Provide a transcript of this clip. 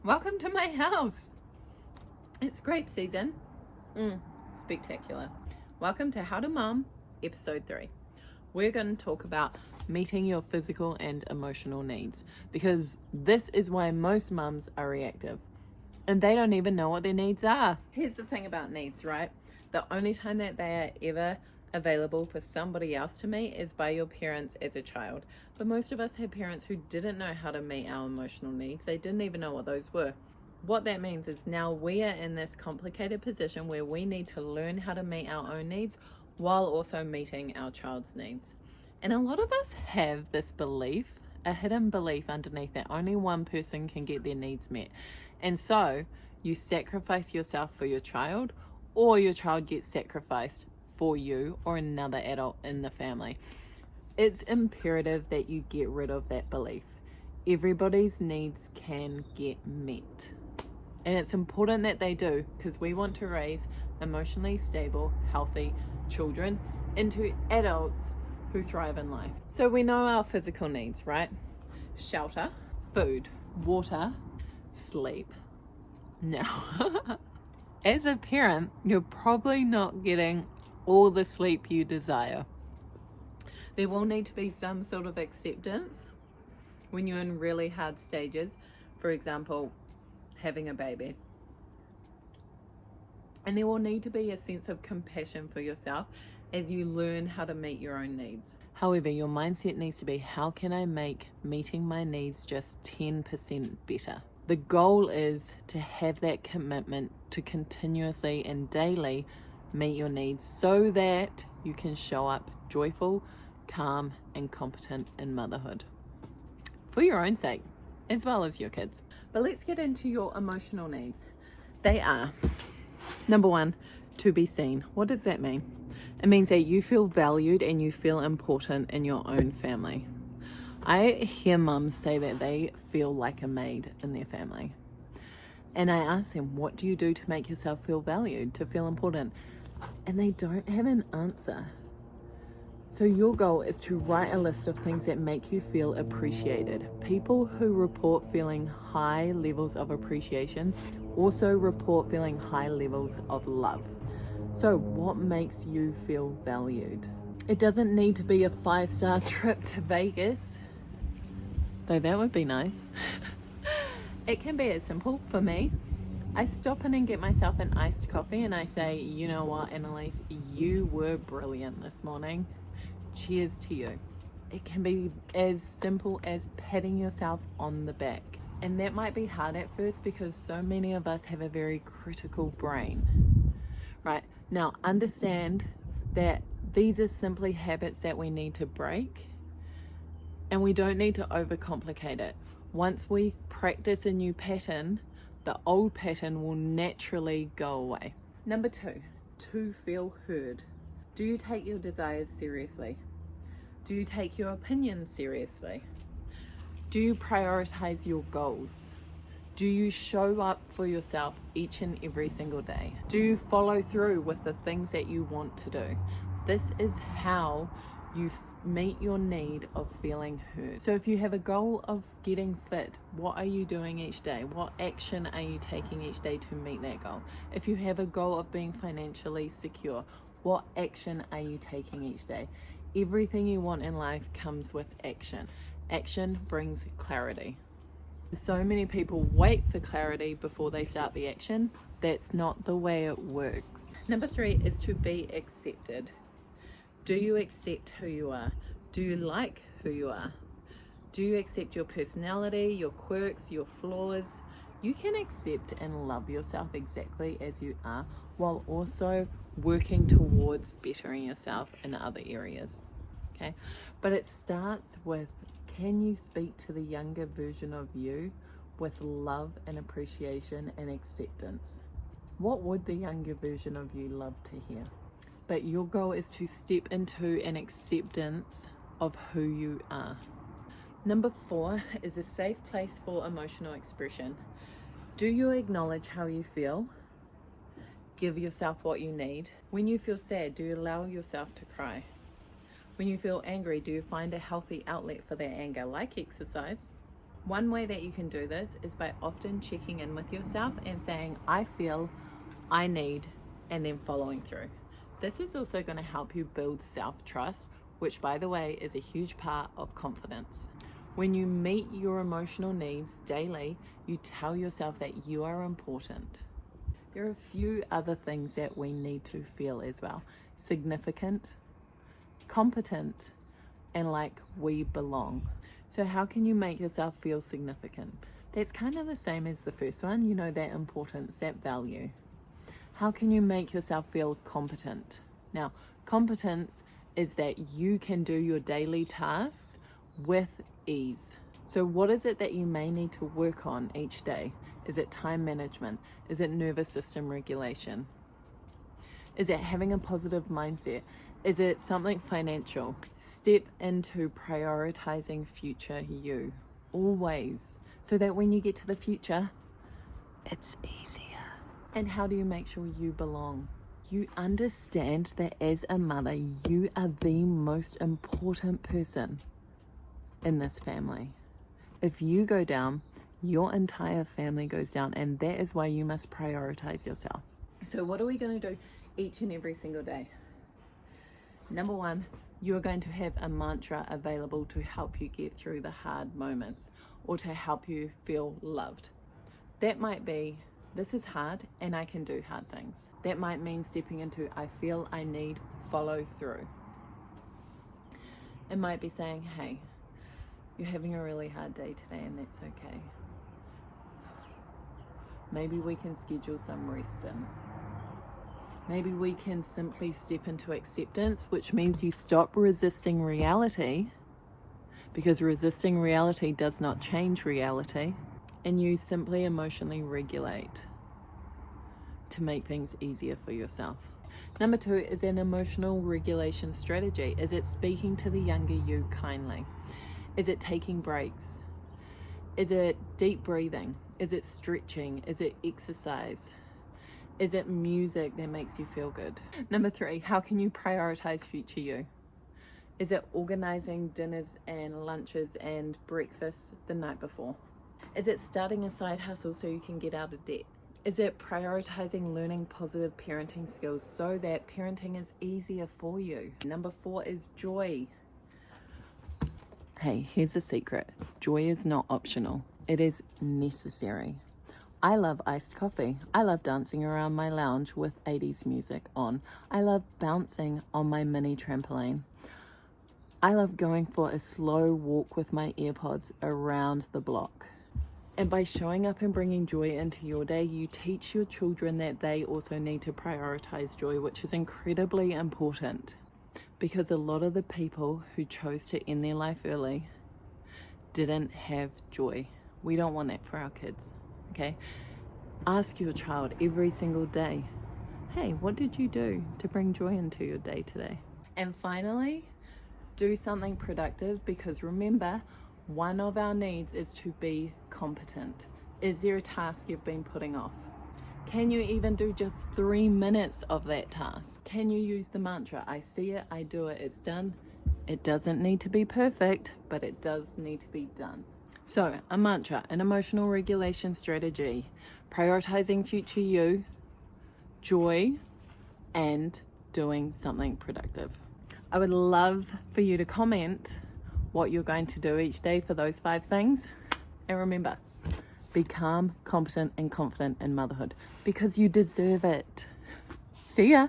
Welcome to my house. It's grape season. Spectacular. Welcome to How to Mum, episode 3. We're going to talk about meeting your physical and emotional needs because this is why most mums are reactive and they don't even know what their needs are. Here's the thing about needs, right? The only time that they are ever available for somebody else to meet is by your parents as a child. But most of us had parents who didn't know how to meet our emotional needs. They didn't even know what those were. What that means is now we are in this complicated position where we need to learn how to meet our own needs while also meeting our child's needs. And a lot of us have this belief, a hidden belief underneath, that only one person can get their needs met. And so you sacrifice yourself for your child, or your child gets sacrificed for you or another adult in the family. It's imperative that you get rid of that belief. Everybody's needs can get met. And it's important that they do because we want to raise emotionally stable, healthy children into adults who thrive in life. So we know our physical needs, right? Shelter, food, water, sleep. Now, as a parent, you're probably not getting all the sleep you desire. There will need to be some sort of acceptance when you're in really hard stages. For example, having a baby. And there will need to be a sense of compassion for yourself as you learn how to meet your own needs. However, your mindset needs to be, how can I make meeting my needs just 10% better? The goal is to have that commitment to continuously and daily meet your needs so that you can show up joyful, calm, and competent in motherhood. For your own sake, as well as your kids. But let's get into your emotional needs. They are, number 1, to be seen. What does that mean? It means that you feel valued and you feel important in your own family. I hear mums say that they feel like a maid in their family. And I ask them, what do you do to make yourself feel valued, to feel important? And they don't have an answer. So your goal is to write a list of things that make you feel appreciated. People who report feeling high levels of appreciation also report feeling high levels of love. So what makes you feel valued? It doesn't need to be a 5-star trip to Vegas, though that would be nice. It can be as simple for me. I stop in and get myself an iced coffee and I say, you know what, Annalise, you were brilliant this morning. Cheers to you. It can be as simple as patting yourself on the back. And that might be hard at first because so many of us have a very critical brain, right? Now, understand that these are simply habits that we need to break and we don't need to overcomplicate it. Once we practice a new pattern, the old pattern will naturally go away. Number 2, to feel heard. Do you take your desires seriously? Do you take your opinions seriously? Do you prioritize your goals? Do you show up for yourself each and every single day? Do you follow through with the things that you want to do? This is how you meet your need of feeling heard. So if you have a goal of getting fit, what are you doing each day? What action are you taking each day to meet that goal? If you have a goal of being financially secure, what action are you taking each day? Everything you want in life comes with action. Action brings clarity. So many people wait for clarity before they start the action. That's not the way it works. Number 3 is to be accepted. Do you accept who you are? Do you like who you are? Do you accept your personality, your quirks, your flaws? You can accept and love yourself exactly as you are while also working towards bettering yourself in other areas. Okay? But it starts with, can you speak to the younger version of you with love and appreciation and acceptance? What would the younger version of you love to hear? But your goal is to step into an acceptance of who you are. Number 4 is a safe place for emotional expression. Do you acknowledge how you feel? Give yourself what you need. When you feel sad, do you allow yourself to cry? When you feel angry, do you find a healthy outlet for that anger, like exercise? One way that you can do this is by often checking in with yourself and saying, I feel, I need, and then following through. This is also going to help you build self-trust, which, by the way, is a huge part of confidence. When you meet your emotional needs daily, you tell yourself that you are important. There are a few other things that we need to feel as well. Significant, competent, and like we belong. So how can you make yourself feel significant? That's kind of the same as the first one, you know, that importance, that value. How can you make yourself feel competent? Now, competence is that you can do your daily tasks with ease. So what is it that you may need to work on each day? Is it time management? Is it nervous system regulation? Is it having a positive mindset? Is it something financial? Step into prioritizing future you, always, so that when you get to the future, it's easier. And how do you make sure you belong? You understand that as a mother, you are the most important person in this family. If you go down, your entire family goes down, and that is why you must prioritize yourself. So what are we going to do each and every single day? Number one, you are going to have a mantra available to help you get through the hard moments or to help you feel loved. That might be, this is hard and I can do hard things. That might mean stepping into, I feel, I need, follow through. It might be saying, hey, you're having a really hard day today and that's okay. Maybe we can schedule some rest in. Maybe we can simply step into acceptance, which means you stop resisting reality, because resisting reality does not change reality, and you simply emotionally regulate to make things easier for yourself. Number two is an emotional regulation strategy. Is it speaking to the younger you kindly? Is it taking breaks? Is it deep breathing? Is it stretching? Is it exercise? Is it music that makes you feel good? Number three, how can you prioritize future you? Is it organizing dinners and lunches and breakfast the night before? Is it starting a side hustle so you can get out of debt? Is it prioritizing learning positive parenting skills so that parenting is easier for you? Number four is joy. Hey, here's a secret. Joy is not optional. It is necessary. I love iced coffee. I love dancing around my lounge with 80s music on. I love bouncing on my mini trampoline. I love going for a slow walk with my AirPods around the block. And by showing up and bringing joy into your day, you teach your children that they also need to prioritize joy, which is incredibly important, because a lot of the people who chose to end their life early didn't have joy. We don't want that for our kids. Okay, ask your child every single day, hey, what did you do to bring joy into your day today? And finally, do something productive, because remember, one of our needs is to be competent. Is there a task you've been putting off? Can you even do just 3 minutes of that task? Can you use the mantra, I see it, I do it, it's done? It doesn't need to be perfect, but it does need to be done. So, a mantra, an emotional regulation strategy, prioritizing future you, joy, and doing something productive. I would love for you to comment what you're going to do each day for those 5 things. And remember, be calm, competent, and confident in motherhood, because you deserve it. See ya.